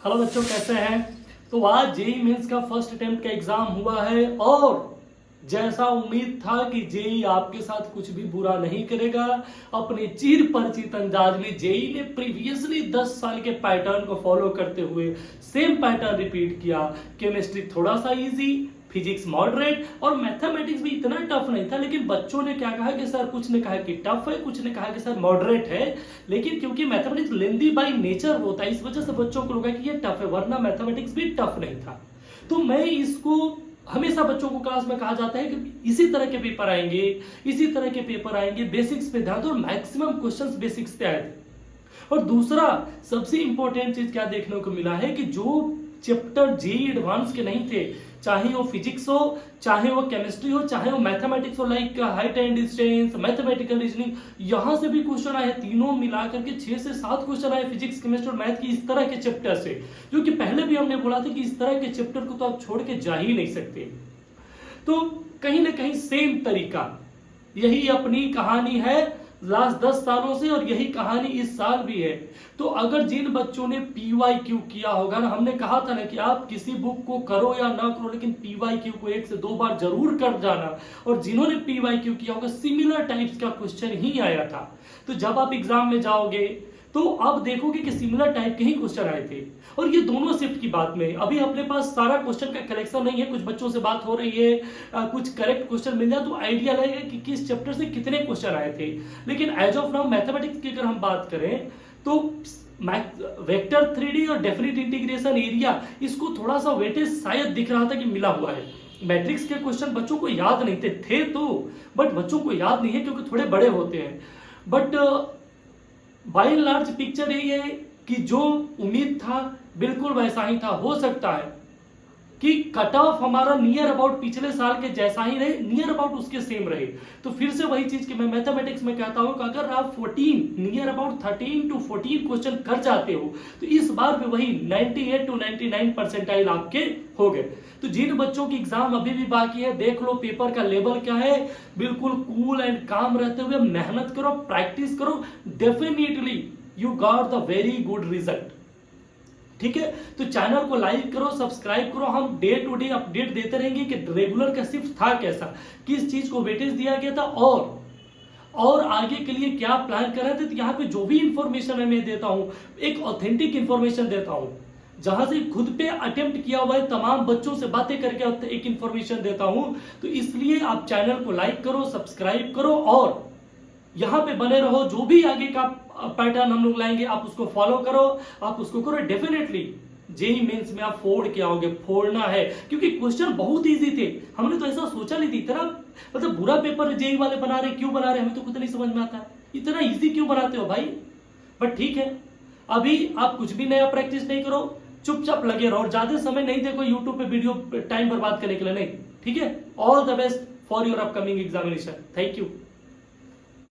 Hello बच्चों, कैसे हैं। तो आज जेई मेंस का फर्स्ट अटेम्प्ट का एग्जाम हुआ है और जैसा उम्मीद था कि जेई आपके साथ कुछ भी बुरा नहीं करेगा। अपने चिर परिचित अंदाज में जेई ने प्रीवियसली 10 साल के पैटर्न को फॉलो करते हुए सेम पैटर्न रिपीट किया। केमिस्ट्री थोड़ा सा इजी, फिजिक्स मॉडरेट और मैथमेटिक्स भी इतना टफ नहीं था। लेकिन बच्चों ने क्या कहा कि सर, कुछ ने कहा कि टफ है, कुछ ने कहा कि सर मॉडरेट है। लेकिन क्योंकि मैथमेटिक्स लेंदी बाय नेचर होता है, इस वजह से बच्चों को लगा कि ये टफ है, वरना मैथमेटिक्स भी टफ नहीं था। तो मैं इसको हमेशा बच्चों को क्लास में कहा जाता है कि इसी तरह के पेपर आएंगे, इसी तरह के पेपर आएंगे, बेसिक्स पे ध्यान दो। और मैक्सिमम क्वेश्चंस बेसिक्स पे आए थे। और दूसरा सबसे इंपॉर्टेंट चीज क्या देखने को मिला है कि जो चैप्टर जेई एडवांस के नहीं थे, चाहे वो फिजिक्स हो, चाहे वो केमिस्ट्री हो, चाहे वो मैथमेटिक्स हो, like height and distance, mathematical reasoning, यहां से भी क्वेश्चन आए। तीनों मिलाकर के 6 से 7 क्वेश्चन आए फिजिक्स, केमिस्ट्री और मैथ की इस तरह के चैप्टर से, जो कि पहले भी हमने बोला था कि इस तरह के चैप्टर को तो आप छोड़ के जा ही नहीं सकते। तो कहीं ना कहीं सेम तरीका, यही अपनी कहानी है लास्ट 10 सालों से और यही कहानी इस साल भी है। तो अगर जिन बच्चों ने पीवाईक्यू किया होगा ना, हमने कहा था ना कि आप किसी बुक को करो या ना करो, लेकिन पीवाईक्यू को 1 से 2 बार जरूर कर जाना। और जिन्होंने पीवाईक्यू किया होगा, सिमिलर टाइप्स का क्वेश्चन ही आया था। तो जब आप एग्जाम में जाओगे तो आप देखोगे कि सिमिलर टाइप के ही क्वेश्चन आए थे। और ये दोनों शिफ्ट की बात में अभी अपने पास सारा क्वेश्चन का कलेक्शन नहीं है, कुछ बच्चों से बात हो रही है, कुछ करेक्ट क्वेश्चन मिल जाए तो आइडिया लगेगा कि किस चैप्टर से कितने क्वेश्चन आए थे। लेकिन एज ऑफ नाउ मैथमेटिक्स की अगर हम बात करें तो वेक्टर 3D और डेफिनेट इंटीग्रेशन एरिया, इसको थोड़ा सा वेटेज शायद दिख रहा था कि मिला हुआ है। मैट्रिक्स के क्वेश्चन बच्चों को याद नहीं थे तो, बट बच्चों को याद नहीं है क्योंकि थोड़े बड़े होते हैं। But by and large picture यही है कि जो उम्मीद था बिल्कुल वैसा ही था। हो सकता है कि कट ऑफ हमारा नियर अबाउट पिछले साल के जैसा ही रहे, नियर अबाउट उसके सेम रहे। तो फिर से वही चीज कि मैं मैथमेटिक्स में कहता हूं कि अगर आप 14 नियर अबाउट 13 to 14 क्वेश्चन कर जाते हो तो इस बार भी वही 98 to 99 परसेंटाइल आपके हो गए। तो जिन बच्चों की एग्जाम अभी भी बाकी है, देख लो पेपर का लेवल क्या है, बिल्कुल कूल एंड काम रहते हुए मेहनत करो, प्रैक्टिस करो, definitely you got the very good result. ठीक है, तो चैनल को लाइक करो, सब्सक्राइब करो। हम डे टू डे अपडेट देते रहेंगे कि रेगुलर का शिफ्ट था कैसा, किस चीज को वेटेज दिया गया था और आगे के लिए क्या प्लान कर रहे थे। तो यहाँ पे जो भी इंफॉर्मेशन मैं देता हूं, एक ऑथेंटिक इंफॉर्मेशन देता हूं, जहां से खुद पे अटेम्प्ट किया हुआ है, तमाम बच्चों से बातें करके एक इंफॉर्मेशन देता हूं। तो इसलिए आप चैनल को लाइक करो, सब्सक्राइब करो और यहां पे बने रहो। जो भी आगे का पैटर्न हम लोग लाएंगे आप उसको फॉलो करो, आप उसको करो। डेफिनेटली जेई मेंस में आप फोड़ के आओगे, फोड़ना है, क्योंकि क्वेश्चन बहुत इजी थे। हमने तो ऐसा सोचा नहीं थी, इतना मतलब बुरा पेपर जेई वाले बना रहे, क्यों बना रहे हमें तो खुद नहीं समझ में आता, इतना इजी क्यों बनाते हो भाई। बट ठीक है, अभी आप कुछ भी नया प्रैक्टिस नहीं करो, चुपचाप लगे रहो और ज्यादा समय नहीं देखो यूट्यूब पे वीडियो टाइम बर्बाद करने के लिए नहीं। ठीक है, all the best for your upcoming examination. Thank you.